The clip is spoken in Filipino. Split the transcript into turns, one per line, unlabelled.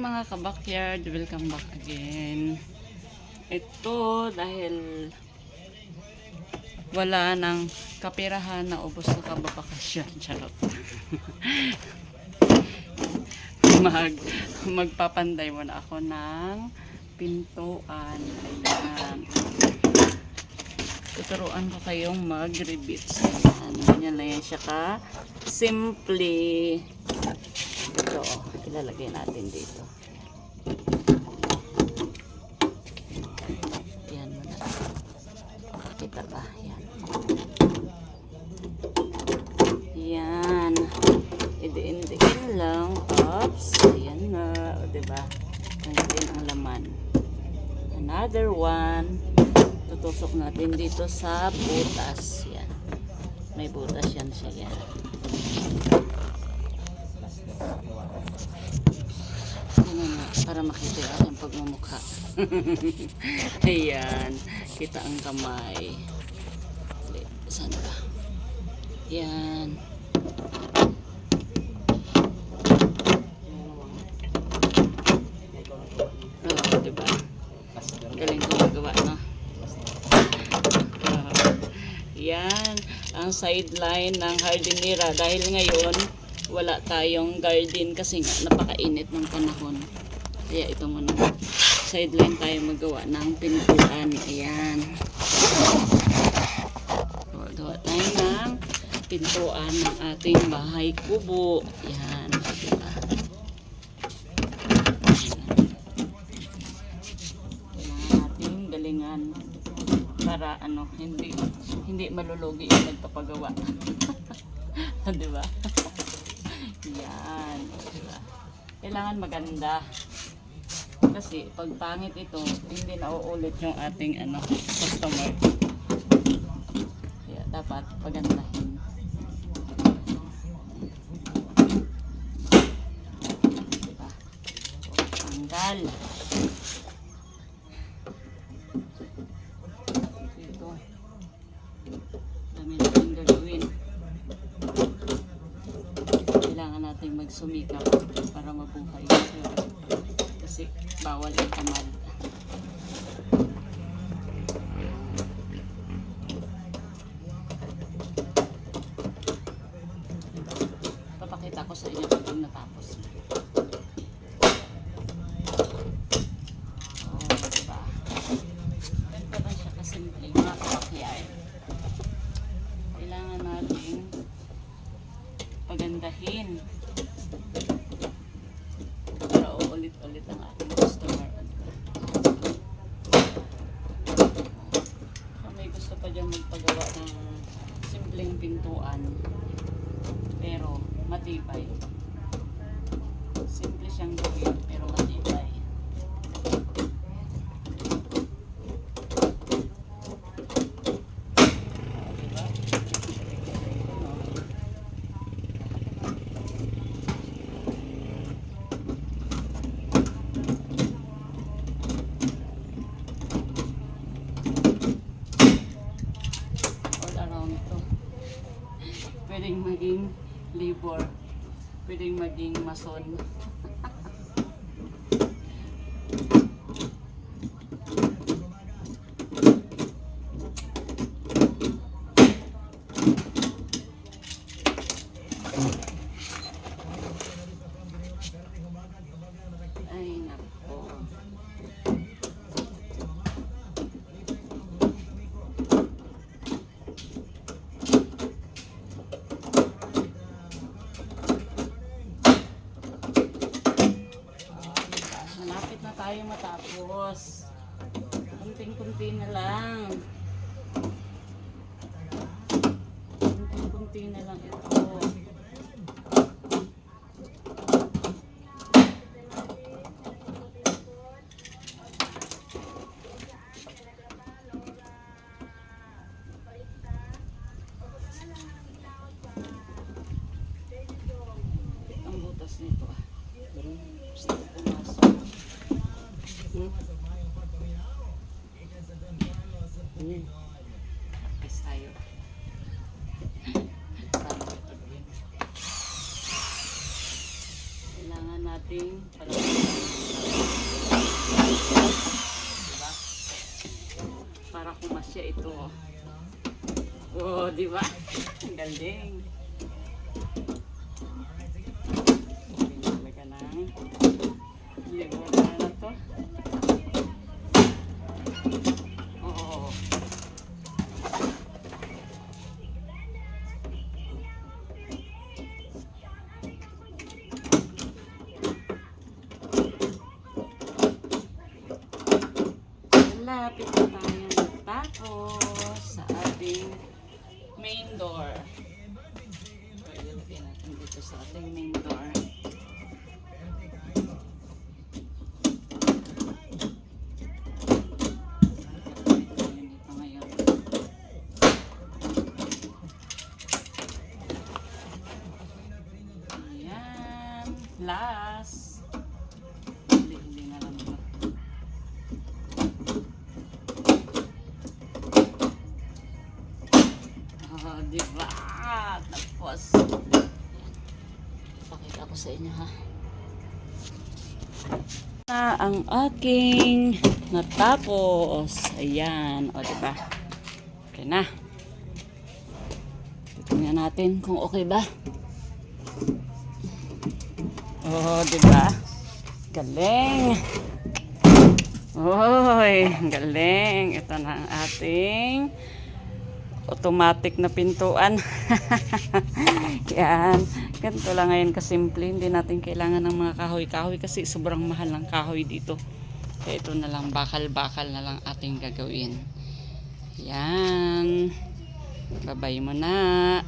mga kabakyard, welcome back again. Ito dahil wala nang kapirahan na ubos na kababakasyon. Charot. Magpapanday muna ako ng pintuan. Ayan. Tuturuan ko kayong mag-rebits. Ganyan lang yan siya ka. Simply. Ito, ilalagay natin dito. Yan muna. Kita ba? Yan. Yan. Idiin lang. Oops. Ayan na. O, diba? Ganyan ang laman. Another one. Tutusok natin dito sa butas. Yan. May butas yan siya. Yan. Para makita yung aking pagmumukha. Ayan. Kita ang kamay. Saan ba? Yan. Oh, diba? Galing ko magawa, no? Yan. Ang sideline ng hardinera. Dahil ngayon, wala tayong garden kasi nga napakainit ng panahon. Kaya ito muna. Sideline tayo magawa ng pintuan. Ayan. Gawa tayo ng pintuan ng ating bahay kubo. Ayan. Diba? Kailangan nating galingan para hindi malulugi yung nagpapagawa. Diba? Yan. Diba? Kailangan maganda. Kasi pag pangit ito, hindi na uulit yung ating customer. Kaya dapat pagandahin. Diba? Tanggal. Ito. Dami natin gagawin. Kailangan natin magsumikap para mabuhay. Kasi bawal ang tamad. Papakita ko sa inyo pag natapos. Oh, diba? Ganito lang siya kasimple, mga kapakyay. Kailangan natin pagandahin para ulit-ulit ang ating customer. May gusto pa dyan magpagawa ng simpleng pintuan pero matibay. Simple siyang gawin pero matibay. Pwedeng maging labor, pwedeng maging mason. Ay nako. Malapit na tayo matapos. Kunting-kunti na lang. Kunting-kunti na lang ito. Ang butas nito ah. Gusto ko pumasok. Tapos tayo. Kailangan nating palagay. kasya ito. Oh, di ba? Ang galing. Talaga lang. Ligo na to. Oo. Lapit na tayo tapos sa ating main door. Ilagay natin dito sa ating main door. Dito ngayon. Ayan. Last. Hindi na lang ito. Oh, diba? Tapos, pakita ko sa inyo ha. Na ang aking natapos. Ayan. O, diba? Okay na. Tingnan natin kung okay ba. Oh, diba? Galing. Oy, galing. Ito na ang ating automatic na pintuan. Yan. Ganito lang ngayon kasimple. Hindi natin kailangan ng mga kahoy-kahoy kasi sobrang mahal ng kahoy dito. Kaya ito na lang, bakal-bakal na lang ating gagawin. Yan. Babay mo na.